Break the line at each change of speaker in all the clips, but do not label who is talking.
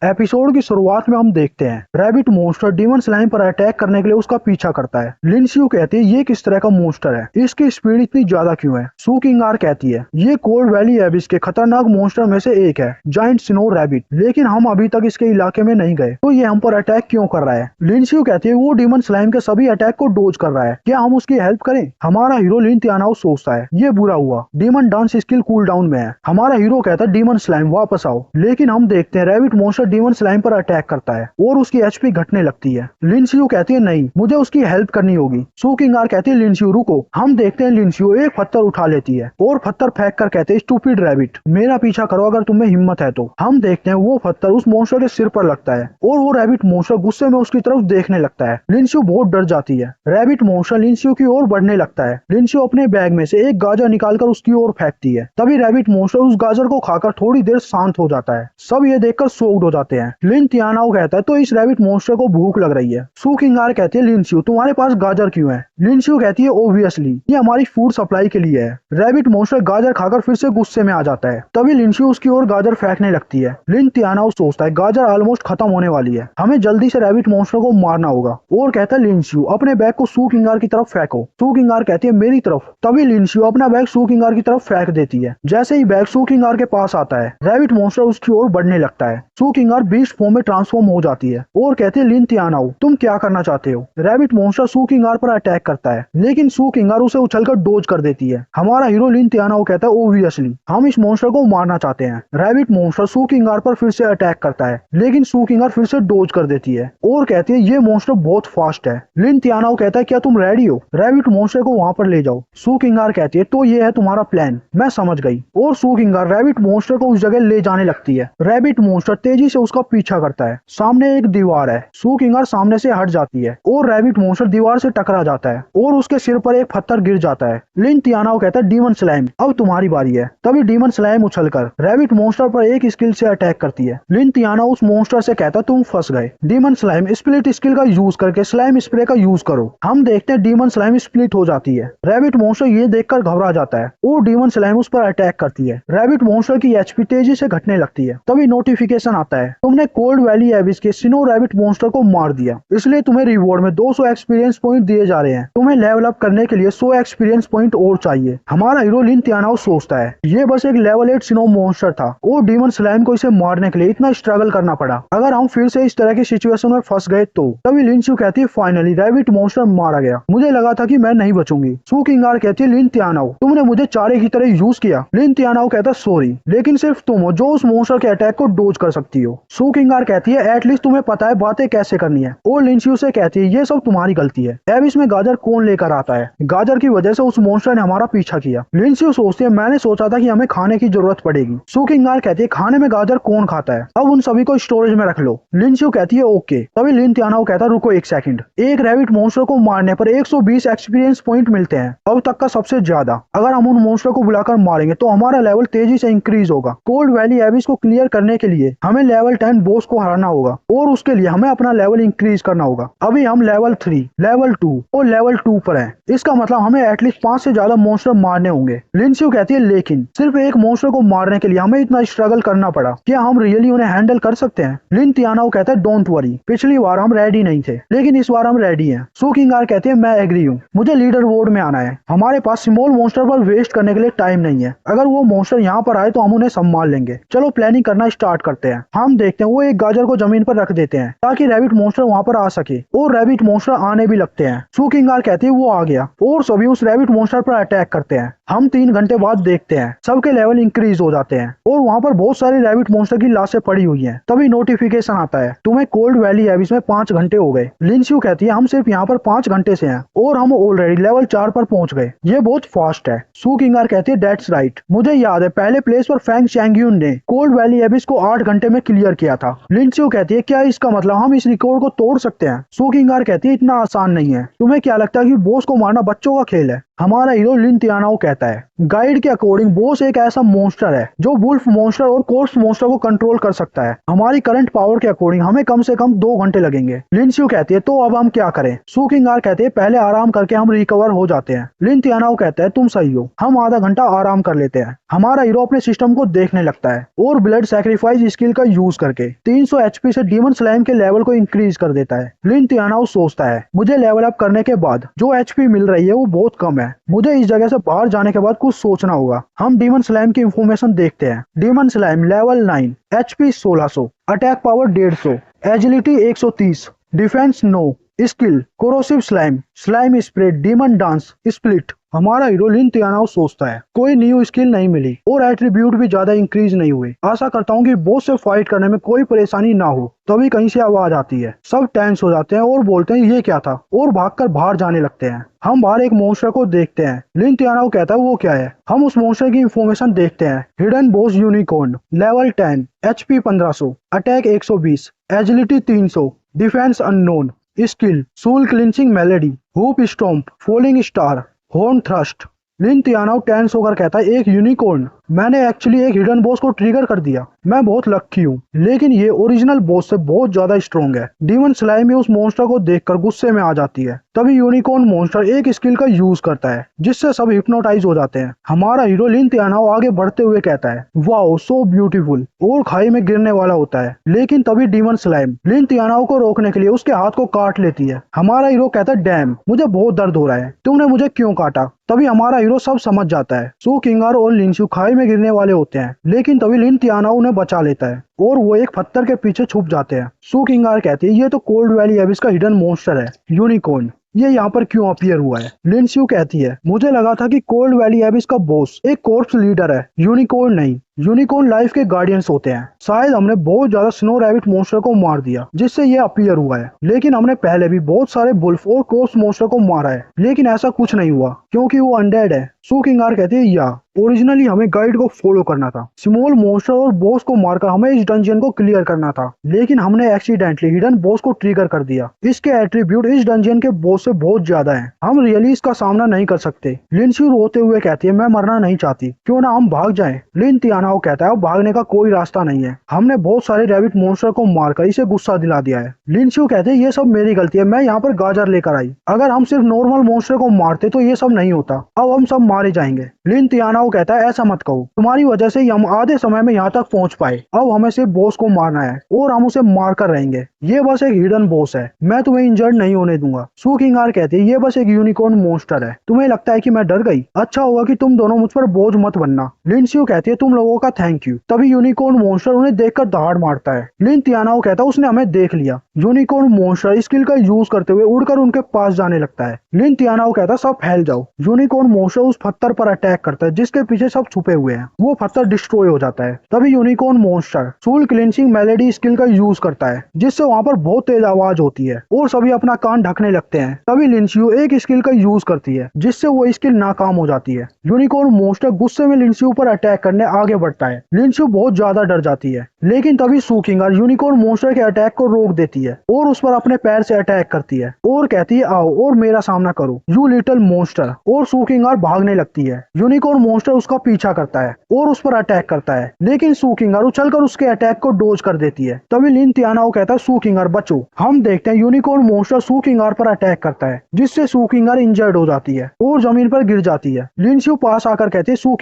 Episode की शुरुआत में हम देखते हैं रैबिट मॉन्स्टर डीमन स्लाइम पर अटैक करने के लिए उसका पीछा करता है। लिनशियू कहती है ये किस तरह का मॉन्स्टर है, इसकी स्पीड इतनी ज्यादा क्यों है। सू किंगार कहती है ये कोल्ड वैली एबिस के खतरनाक मॉन्स्टर में से एक है, जाइंट स्नो रैबिट, लेकिन हम अभी तक इसके इलाके में नहीं गए, तो ये हम पर अटैक क्यों कर रहा है। लिनशियू कहती है वो डीमन स्लाइम के सभी अटैक को डोज कर रहा है, क्या हम उसकी हेल्प करें। हमारा हीरो लिन तियानाओ सोचता है ये बुरा हुआ, demon dance skill cool down में है। हमारा हीरो कहता है डीमन स्लाइम वापस आओ, लेकिन हम देखते हैं रैबिट मॉन्स्टर डीमन स्लाइम पर अटैक करता है और उसकी एचपी घटने लगती है। लिनशियू कहती है नहीं, मुझे उसकी हेल्प करनी होगी। सू किंगार कहती है लिनशियू रुको। हम देखते हैं लिनशियू एक पत्थर उठा लेती है और पत्थर फेंक कर कहते हैं स्टूपिड रैबिट, मेरा पीछा करो अगर तुम्हें हिम्मत है तो। हम देखते हैं वो पत्थर उस मॉन्स्टर के सिर पर लगता है और वो रैबिट मॉन्स्टर गुस्से में उसकी तरफ देखने लगता है। लिनशियू बहुत डर जाती है। रैबिट मॉन्स्टर लिनशियू की ओर बढ़ने लगता है। लिनशियू अपने बैग में से एक गाजर निकालकर उसकी ओर फेंकती है। तभी रैबिट मॉन्स्टर उस गाजर को खाकर थोड़ी देर शांत हो जाता है। सब ये देखकर शॉक्ड हो जाते हैं। लिन तियानाओ कहता है तो इस रैबिट मॉन्स्टर को भूख लग रही है। सू किंगार कहती है लिनशियू तुम्हारे पास गाजर क्यों है। लिनशियू कहती है ओब्वियसली ये हमारी फूड सप्लाई के लिए है। रैबिट मॉन्स्टर गाजर खाकर फिर से गुस्से में आ जाता है। तभी लिनशियू उसकी ओर गाजर फेंकने लगती है। लिन तियानाओ सोचता है गाजर ऑलमोस्ट खत्म होने वाली है, हमें जल्दी से रैबिट मॉन्स्टर को मारना होगा, और कहता है लिनशियू अपने बैग को सू किंगार की तरफ फेंको। सू किंगार कहती है मेरी तरफ। तभी लिनशियू अपना बैग सू किंगार की तरफ फेंक देती है। जैसे ही बैग सू किंगार के पास आता है रैबिट मॉन्स्टर उसकी ओर बढ़ने लगता है। सू किंगार बीस्ट फॉर्म में ट्रांसफॉर्म हो जाती है और कहते हैं लिन तियानाओ तुम क्या करना चाहते हो। रैबिट मॉन्स्टर सू किंगार पर अटैक करता है, लेकिन सू किंगार उसे उछलकर डोज कर देती है। हमारा हीरो लिन तियानाओ कहता है ओब्वियसली हम इस मॉन्स्टर को मारना चाहते हैं। रैबिट मॉन्स्टर सू किंगार पर फिर से अटैक करता है, लेकिन सू किंगार फिर से डोज कर देती है और कहती है ये मॉन्स्टर बहुत फास्ट है। लिन तियानाओ कहता है क्या तुम रेडी हो, रैबिट मॉन्स्टर को वहां पर ले जाओ। सू किंगार कहती है तो ये है तुम्हारा प्लान, मैं समझ गई, और सू किंगार रैबिट मॉन्स्टर को उस जगह ले जाने लगती है। रैबिट मॉन्स्टर तेजी से उसका पीछा करता है। सामने एक दीवार है। सू किंगार सामने से हट जाती है और रैबिट मॉन्स्टर दीवार से टकरा जाता है और उसके सिर पर एक पत्थर गिर जाता है। लिन तियानाओ कहता है डीमन स्लाइम अब तुम्हारी बारी है। तभी डीमन स्लाइम उछलकर रैबिट मॉन्स्टर पर एक स्किल से अटैक करती है। लिन तियानाओ उस मॉन्स्टर से कहता है तुम फंस गए। डीमन स्लाइम स्प्लिट स्किल का यूज करके स्लाइम स्प्रे का यूज करो। हम देखते हैं डीमन स्लाइम स्प्लिट हो जाती है। रैबिट मॉन्स्टर ये देखकर घबरा जाता है और डीमन स्लाइम उस पर अटैक करती है। रैबिट मॉन्स्टर की एचपी तेजी से घटने लगती है। तभी नोटिफिकेशन आता है तुमने कोल्ड वैली एबिस के स्नो रैबिट मॉन्स्टर को मार दिया, इसलिए तुम्हें रिवॉर्ड में 200 एक्सपीरियंस पॉइंट दिए जा रहे हैं। तुम्हें लेवल अप करने के लिए 100 एक्सपीरियंस पॉइंट और चाहिए। हमारा हीरो लिन तियानाओ सोचता है ये बस एक लेवल 8 स्नो मॉन्स्टर था और डीमन स्लाइम को इसे मारने के लिए इतना स्ट्रगल करना पड़ा, अगर हम फिर से इस तरह की सिचुएशन में फंस गए तो। तभी लिनशियू कहती है फाइनली रैबिट मॉन्स्टर मारा गया, मुझे लगा था कि मैं नहीं बचूंगी। सू किंगार कहती है लिन तियानाओ तुमने मुझे चारे की तरह यूज किया। लिन तियानाओ कहता सॉरी, लेकिन सिर्फ तुम हो जो उस मॉन्स्टर के अटैक को डोज कर सकती हो। सू किंगार कहती है एटलीस्ट तुम्हें पता है बातें कैसे करनी है, और लिनशियू से कहती है ये सब तुम्हारी गलती है। अब इसमें गाजर कौन लेकर आता है, गाजर की वजह से उस मॉन्स्टर ने हमारा पीछा किया। लिनशियू सोचती है मैंने सोचा था कि हमें खाने की जरूरत पड़ेगी। सू किंगार कहती है खाने में गाजर कौन खाता है, अब उन सभी को स्टोरेज में रख लो। लिनशियू कहती है ओके। तभी लिन तियानाओ कहता है रुको एक सेकंड, एक रैबिट मॉन्स्टर को मारने पर 120 एक्सपीरियंस पॉइंट मिलते हैं, अब तक का सबसे ज्यादा। अगर हम उन मॉन्स्टर को बुलाकर मारेंगे तो हमारा लेवल तेजी से इंक्रीज होगा। कोल्ड वैली एबिस को क्लियर करने के लिए हमें लेवल 10 बॉस को हराना होगा और उसके लिए हमें अपना लेवल इंक्रीज करना होगा। अभी हम लेवल 3, लेवल 2 और लेवल 2 पर हैं, इसका मतलब हमें एटलीस्ट 5 से ज्यादा मॉन्स्टर मारने होंगे। लिनशियू कहती है लेकिन सिर्फ एक मॉन्स्टर को मारने के लिए हमें इतना स्ट्रगल करना पड़ा, क्या हम रियली उन्हें हैंडल कर सकते हैं। लिन तियानाओ कहता है डोंट वरी, पिछली बार हम रेडी नहीं थे लेकिन इस बार हम रेडी हैं। सू किंगार कहते हैं मैं एग्री हूँ, मुझे लीडर बोर्ड में आना है, हमारे पास स्मॉल मॉन्स्टर पर वेस्ट करने के लिए टाइम नहीं है, अगर वो मॉन्स्टर यहाँ पर आए तो हम उन्हें संभाल लेंगे। चलो प्लानिंग करना स्टार्ट करते हैं। हम देखते हैं वो एक गाजर को जमीन पर रख देते हैं ताकि रैबिट मॉन्स्टर वहाँ पर आ सके, और रैबिट मॉन्स्टर आने भी लगते हैं। सू किंगार कहती है वो आ गया और सभी उस रैबिट मॉन्स्टर पर अटैक करते हैं। हम 3 घंटे बाद देखते हैं सबके लेवल इंक्रीज हो जाते हैं और वहाँ पर बहुत सारी रैबिट मॉन्स्टर की लाशें पड़ी हुई हैं। तभी नोटिफिकेशन आता है तुम्हें कोल्ड वैली एबिस में 5 घंटे हो गए। लिनशियू कहती है हम सिर्फ यहाँ पर 5 घंटे से हैं और हम ऑलरेडी लेवल 4 पर पहुंच गए, ये बहुत फास्ट है। सू किंगार कहती है दैट्स राइट, मुझे याद है पहले प्लेस पर फैंग चैंगयून ने कोल्ड वैली एबिस को 8 घंटे में क्लियर किया था। लिनशियू कहती है क्या इसका मतलब हम इस रिकॉर्ड को तोड़ सकते हैं। सू किंगार कहती है इतना आसान नहीं है, तुम्हें क्या लगता है कि बॉस को मारना बच्चों का खेल है। हमारा हीरो लिन तियानाओ कहता है गाइड के अकॉर्डिंग बॉस एक ऐसा मॉन्स्टर है जो वुल्फ मॉन्स्टर और कोर्प्स मॉन्स्टर को कंट्रोल कर सकता है। हमारी करंट पावर के अकॉर्डिंग हमें कम से कम 2 घंटे लगेंगे। लिन शियू कहती है तो अब हम क्या करें? सू किंग कहते हैं पहले आराम करके हम रिकवर हो जाते हैं। लिन तियानाओ कहता है तुम सही हो, हम आधा घंटा आराम कर लेते हैं। हमारा हीरो अपने सिस्टम को देखने लगता है और ब्लड सैक्रिफाइस स्किल का यूज करके 300 एचपी से डीमन स्लाइम के लेवल को इंक्रीज कर देता है। लिन तियानाओ सोचता है मुझे लेवल अप करने के बाद जो एचपी मिल रही है वो बहुत कम है, मुझे इस जगह से बाहर जाने के बाद कुछ सोचना होगा। हम डीमन स्लाइम की इंफॉर्मेशन देखते हैं। Demon slime level 9, HP 1600, attack power 150, agility 130, defence 9, skill corrosive slime, slime spray, demon dance, split. हमारा हीरो लिन तियानाओ सोचता है कोई न्यू स्किल नहीं मिली और एट्रीब्यूट भी ज्यादा इंक्रीज नहीं हुए। आशा करता हूँ कि बॉस से फाइट करने में कोई परेशानी ना हो। तभी कहीं से आवाज आती है, सब टेंस हो जाते हैं और बोलते हैं ये क्या था और भागकर बाहर जाने लगते हैं। हम बाहर एक मॉन्स्टर को देखते हैं। लिन तियानाओ कहता है वो क्या है? हम उस मॉन्स्टर की इंफॉर्मेशन देखते हैं। Hidden boss unicorn, level 10, HP 1500, attack 120, agility 300, defence unknown, skill soul clinching melody, hoop stomp, falling star, horn thrust. Lin Tianao tense होकर कहता है एक यूनिकॉर्न? मैंने एक्चुअली एक हिडन बॉस को ट्रिगर कर दिया, मैं बहुत लक्की हूँ, लेकिन ये ओरिजिनल बॉस से बहुत ज्यादा स्ट्रॉन्ग है। डीमन स्लाइम उस मॉन्स्टर को देखकर गुस्से में आ जाती है। तभी यूनिकॉर्न मॉन्स्टर एक स्किल का यूज करता है जिससे सब हिप्नोटाइज हो जाते हैं। हमारा हीरो लिन तियानाओ आगे बढ़ते हुए कहता है वाओ सो ब्यूटीफुल, और खाई में गिरने वाला होता है। लेकिन तभी डीमन स्लाइम लिन तियानाओ को रोकने के लिए उसके हाथ को काट लेती है। हमारा हीरो कहता है डैम, मुझे बहुत दर्द हो रहा है, तुमने मुझे क्यों काटा? तभी हमारा हीरो सब समझ जाता है। सू किंगार और लिन शियू खाई में गिरने वाले होते हैं, लेकिन तभी लिन तियानाओ उन्हें बचा लेता है और वो एक पत्थर के पीछे छुप जाते हैं। सू किंगार कहती है ये तो कोल्ड वैली एबिस का हिडन मॉन्स्टर है, यूनिकॉर्न, ये यहाँ पर क्यों अपीयर हुआ है? लिन शियू कहती है मुझे लगा था कि कोल्ड वैली एबिस का बॉस एक कॉर्प्स लीडर है, यूनिकॉर्न नहीं। यूनिकॉर्न लाइफ के गार्डियंस होते हैं। शायद हमने बहुत ज्यादा स्नो रैबिट मॉन्स्टर को मार दिया जिससे ये अपीयर हुआ है, लेकिन हमने पहले भी बहुत सारे वुल्फ और कॉर्प्स मॉन्स्टर को मारा है, लेकिन ऐसा कुछ नहीं हुआ क्योंकि वो अनडेड है। सू किंगार कहते हैं या ओरिजिनली हमें गाइड को फॉलो करना था, स्मॉल मॉन्स्टर और बॉस को मारकर हमें इस डंजन को क्लियर करना था, लेकिन हमने एक्सीडेंटली हिडन बॉस को ट्रिगर कर दिया। इसके एट्रीब्यूट इस डंजन के बॉस से बहुत ज्यादा हैं, हम रियली इसका सामना नहीं कर सकते। लिन शियू रोते हुए कहती है मैं मरना नहीं चाहती, क्यों ना हम भाग जाएं। लिन तियानाओ कहता है अब भागने का कोई रास्ता नहीं है, हमने बहुत सारे रैबिट मॉन्स्टर को मारकर इसे गुस्सा दिला दिया है। लिन शियू कहते हैं ये सब मेरी गलती है, मैं यहाँ पर गाजर लेकर आई, अगर हम सिर्फ नॉर्मल मॉन्स्टर को मारते तो ये सब नहीं होता, अब हम सब मारे जाएंगे। लिन तियानाओ कहता है ऐसा मत कहो, तुम्हारी वजह से ही हम आधे समय में यहाँ तक पहुँच पाए, अब हमें सिर्फ बॉस को मारना है और हम उसे मार कर रहेंगे, ये बस एक हिडन बॉस है, मैं तुम्हें इंजर्ड नहीं होने दूंगा। सू किंगार कहते हैं ये बस एक यूनिकॉर्न मॉन्स्टर है, तुम्हें लगता है कि मैं डर गई? अच्छा होगा कि तुम दोनों मुझ पर बोझ मत बनना। लिन शियू कहती है तुम लोगों का थैंक यू। तभी यूनिकॉर्न मॉन्स्टर उन्हें देखकर दहाड़ मारता है। लिन तियानाओ कहता है उसने हमें देख लिया। यूनिकॉर्न मॉन्स्टर स्किल का यूज करते हुए उड़कर उनके पास जाने लगता है। लिन तियानाओ कहता है सब फैल जाओ। यूनिकॉर्न मॉन्स्टर उस पत्थर पर अटैक करता है जिसके पीछे सब छुपे हुए हैं, वो पत्थर डिस्ट्रॉय हो जाता है। तभी unicorn monster soul clinching melody skill का यूज करता है जिससे वहाँ पर बहुत तेज आवाज होती है और सभी अपना कान ढकने लगते हैं। तभी लिन शियू एक स्किल का यूज करती है जिससे वो स्किल नाकाम हो जाती है। यूनिकॉर्न मॉन्स्टर गुस्से में लिन शियू पर अटैक करने आगे बढ़ता है। लिन शियू बहुत ज्यादा डर जाती है, लेकिन तभी सू किंगार यूनिकॉर्न मॉन्स्टर के अटैक को रोक देती है और उस पर अपने पैर से अटैक करती है और कहती है आओ और मेरा सामना करो यू लिटिल मॉन्स्टर, और सू किंगार भागने लगती है। यूनिकॉर्न मॉन्स्टर उसका पीछा करता है और उस पर अटैक करता है, लेकिन सू किंगार उछलकर उसके अटैक को डोज कर देती है। तभी लिन तियानाओ कहता है सू किंगार बचो। हम देखते हैं यूनिकॉर्न मॉन्स्टर सू किंगार पर अटैक करता है जिससे सू किंगार इंजर्ड हो जाती है और जमीन पर गिर जाती है। लिन शियू पास आकर कहते हैं सू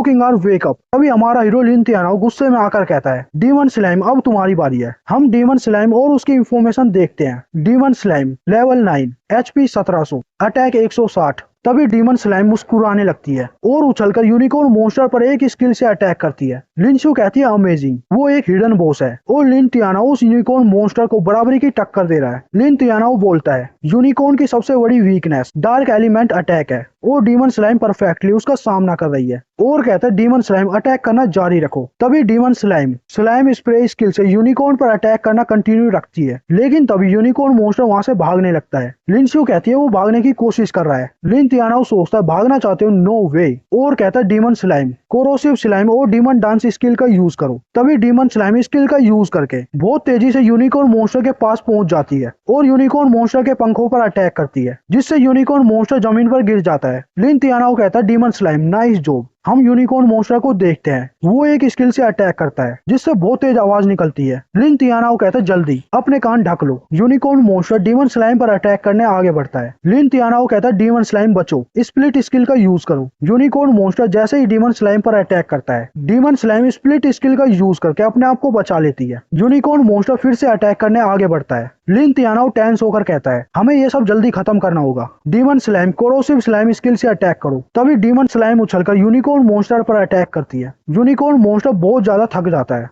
किंगार वेक अप। तभी हमारा हीरो लिन तियानाओ गुस्से में आकर कहता है डीमन स्लाइम अब तुम्हारी बारी है। हम डीमन स्लाइम और उसकी इंफॉर्मेशन देखते हैं। Demon slime level 9, HP 1700, attack 160। तभी डीमन स्लाइम मुस्कुराने लगती है और उछलकर यूनिकॉर्न मॉन्स्टर पर एक स्किल से अटैक करती है। लिन शियू कहती है अमेजिंग, वो एक हिडन बॉस है और लिन तियानाओ उस यूनिकॉर्न मॉन्स्टर को बराबरी की टक्कर दे रहा है। लिन तियानाओ बोलता है यूनिकॉर्न की सबसे बड़ी वीकनेस डार्क एलिमेंट अटैक है और डीमन स्लाइम परफेक्टली उसका सामना कर रही है और कहता है डीमन स्लाइम अटैक करना जारी रखो। तभी डीमन स्लाइम स्प्रे स्किल से यूनिकॉर्न पर अटैक करना कंटिन्यू रखती है, लेकिन तभी यूनिकॉर्न मॉन्स्टर वहां से भागने लगता है। लिन शियू कहती है वो भागने की कोशिश कर रहा है। लिन तियानाओ सोचता है भागना चाहते हो नो वे, और कहता है डीमन स्लाइम कोरोसिव स्लाइम और डीमन डांस स्किल का यूज करो। तभी डीमन स्लाइम स्किल का यूज करके बहुत तेजी से यूनिकॉर्न मॉन्स्टर के पास पहुंच जाती है और यूनिकॉर्न मॉन्स्टर के पंखों पर अटैक करती है जिससे यूनिकॉर्न मॉन्स्टर जमीन पर गिर जाता है। है। लिन तियानाओ कहता है डीमन स्लाइम नाइस जॉब। हम यूनिकॉर्न मॉन्स्टर को देखते हैं, वो एक स्किल से अटैक करता है जिससे बहुत तेज आवाज निकलती है। लिन तियानाओ कहता है जल्दी अपने कान ढक लो। यूनिकॉर्न मॉन्स्टर डीमन स्लाइम पर अटैक करने आगे बढ़ता है। लिन तियानाओ कहता है डीमन स्लाइम बचो, स्प्लिट स्किल का यूज करो। यूनिकॉर्न मॉन्स्टर जैसे ही डीमन स्लाइम पर अटैक करता है, डीमन स्लाइम स्प्लिट स्किल का यूज करके अपने आप को बचा लेती है। यूनिकॉर्न मॉन्स्टर फिर से अटैक करने आगे बढ़ता है। लिन तियानाओ टेंस होकर कहता है हमें ये सब जल्दी खत्म करना होगा। Demon slime corrosive slime skill से अटैक करो। तभी डीमन स्लाइम उछलकर यूनिकॉर्न मॉन्स्टर पर अटैक करती है। यूनिकॉर्न मॉन्स्टर बहुत ज्यादा थक जाता है।